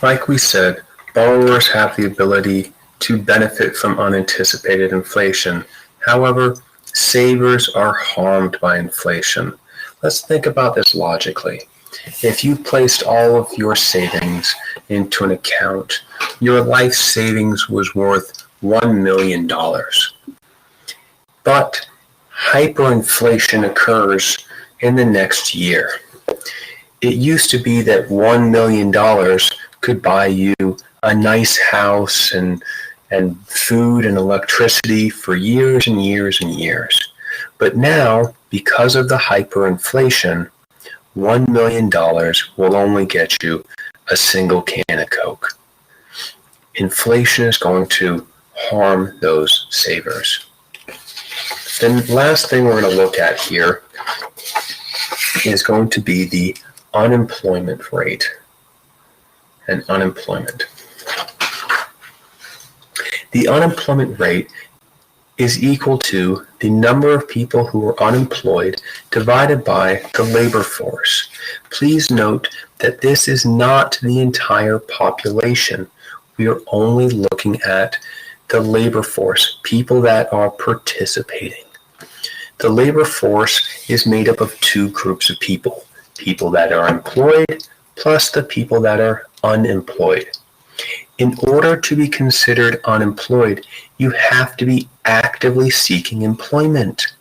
Like we said, borrowers have the ability to benefit from unanticipated inflation. However, savers are harmed by inflation. Let's think about this logically. If you placed all of your savings into an account, your life savings was worth $1 million. But hyperinflation occurs in the next year. It used to be that $1 million could buy you a nice house and food and electricity for years and years and years. But now, because of the hyperinflation, $1 million will only get you a single can of Coke. Inflation is going to harm those savers. The last thing we're going to look at here is going to be the unemployment rate and unemployment. The unemployment rate is equal to the number of people who are unemployed divided by the labor force. Please note that this is not the entire population. We are only looking at the labor force, people that are participating. The labor force is made up of two groups of people, people that are employed plus the people that are unemployed. In order to be considered unemployed, you have to be actively seeking employment.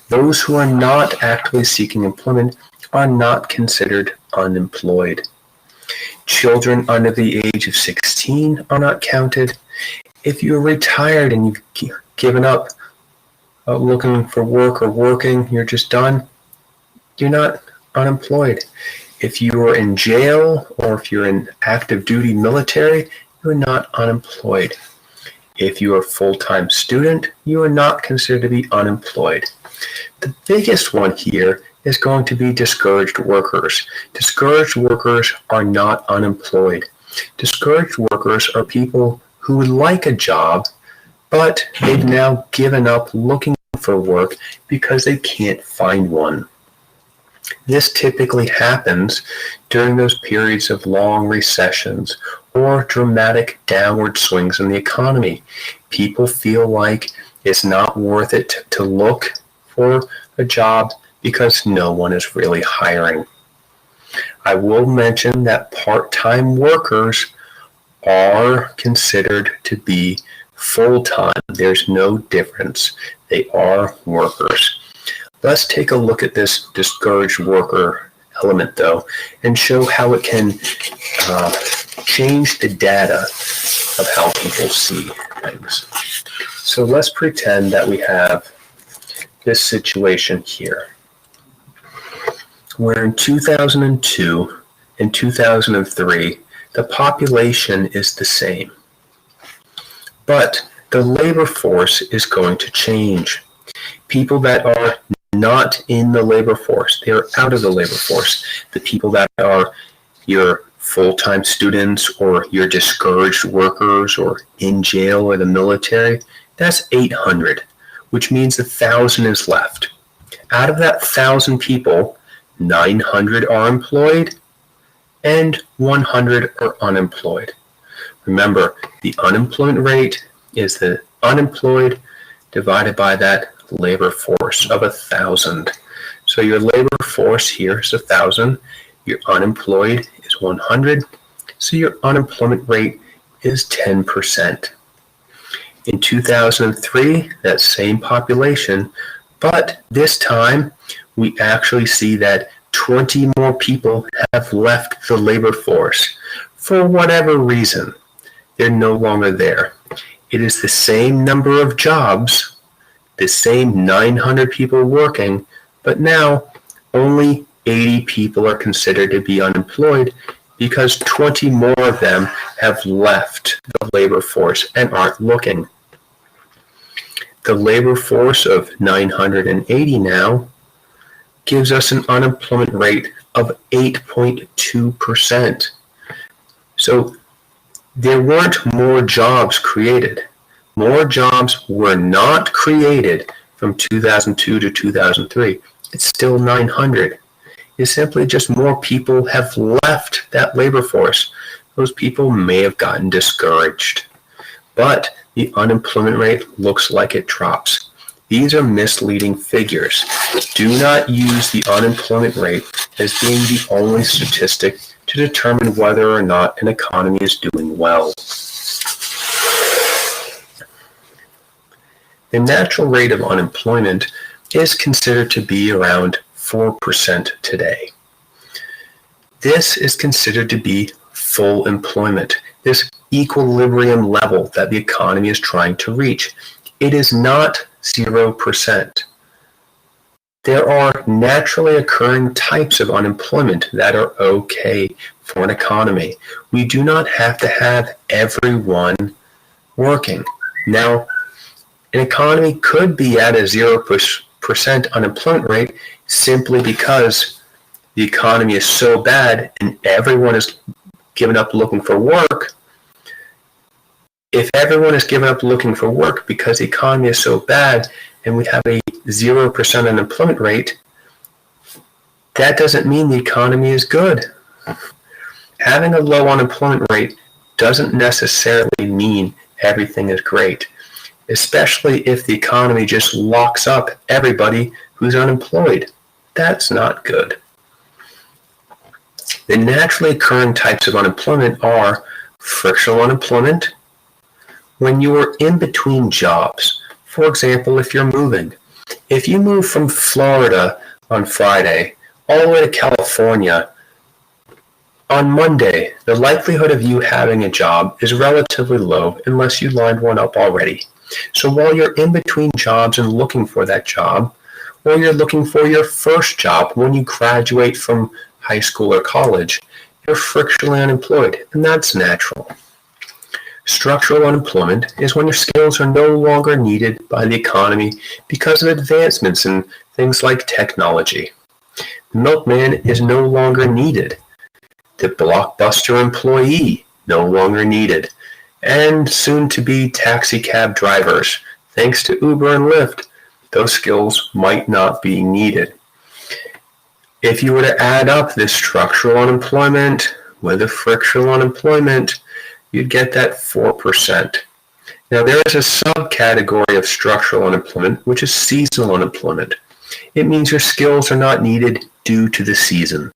Those who are not actively seeking employment are not considered unemployed. Children under the age of 16 are not counted. If you're retired and you've given up looking for work or working, you're just done, you're not unemployed. If you are in jail or if you're in active duty military, you are not unemployed. If you are a full-time student, you are not considered to be unemployed. The biggest one here is going to be discouraged workers. Discouraged workers are not unemployed. Discouraged workers are people who would like a job, but they've now given up looking for work because they can't find one. This typically happens during those periods of long recessions or dramatic downward swings in the economy. People feel like it's not worth it to look for a job because no one is really hiring. I will mention that part-time workers are considered to be full-time. There's no difference. They are workers. Let's take a look at this discouraged worker element, though, and show how it can change the data of how people see things. So let's pretend that we have this situation here, where in 2002 and 2003, the population is the same, but the labor force is going to change. People that are not in the labor force, they are out of the labor force. The people that are your full-time students or your discouraged workers or in jail or the military, that's 800, which means 1,000 is left. Out of that 1,000 people, 900 are employed and 100 are unemployed. Remember, the unemployment rate is the unemployed divided by that labor force of 1,000. So your labor force here is 1,000, your unemployed is 100, so your unemployment rate is 10%. In 2003, that same population, but this time we actually see that 20 more people have left the labor force. For whatever reason, they're no longer there. It is the same number of jobs, the same 900 people working, but now only 80 people are considered to be unemployed because 20 more of them have left the labor force and aren't looking. The labor force of 980 now gives us an unemployment rate of 8.2%. So there weren't more jobs created. More jobs were not created from 2002 to 2003. It's still 900. It's simply just more people have left that labor force. those people may have gotten discouraged. But the unemployment rate looks like it drops. These are misleading figures. Do not use the unemployment rate as being the only statistic to determine whether or not an economy is doing well. The natural rate of unemployment is considered to be around 4% today. This is considered to be full employment, this equilibrium level that the economy is trying to reach. It is not 0%. There are naturally occurring types of unemployment that are okay for an economy. We do not have to have everyone working. Now, an economy could be at a 0% unemployment rate simply because the economy is so bad and everyone is giving up looking for work. If everyone is giving up looking for work because the economy is so bad and we have a 0% unemployment rate, that doesn't mean the economy is good. Having a low unemployment rate doesn't necessarily mean everything is great, especially if the economy just locks up everybody who's unemployed. That's not good. The naturally occurring types of unemployment are frictional unemployment, when you are in between jobs. For example, if you're moving. If you move from Florida on Friday all the way to California, on Monday, the likelihood of you having a job is relatively low unless you lined one up already. So while you're in between jobs and looking for that job, or you're looking for your first job when you graduate from high school or college, you're frictionally unemployed, and that's natural. Structural unemployment is when your skills are no longer needed by the economy because of advancements in things like technology. The milkman is no longer needed. The blockbuster employee no longer needed. And soon to be taxi cab drivers. Thanks to Uber and Lyft, those skills might not be needed. If you were to add up this structural unemployment with the frictional unemployment, you'd get that 4%. Now, there is a subcategory of structural unemployment, which is seasonal unemployment. It means your skills are not needed due to the season.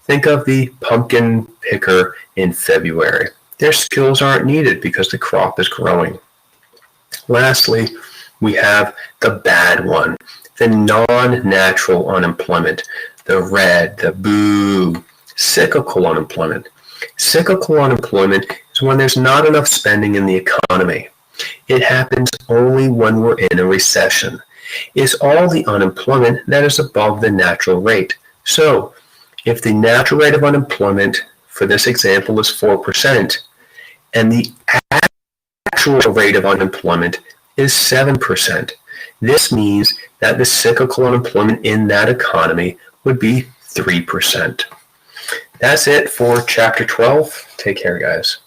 Think of the pumpkin picker in February. Their skills aren't needed because the crop is growing. Lastly, we have the bad one, the non-natural unemployment, the red, the boo, cyclical unemployment. Cyclical unemployment is when there's not enough spending in the economy. It happens only when we're in a recession. It's all the unemployment that is above the natural rate. So, if the natural rate of unemployment for this example is 4%, and the actual rate of unemployment is 7%, this means that the cyclical unemployment in that economy would be 3%. That's it for Chapter 12. Take care, guys.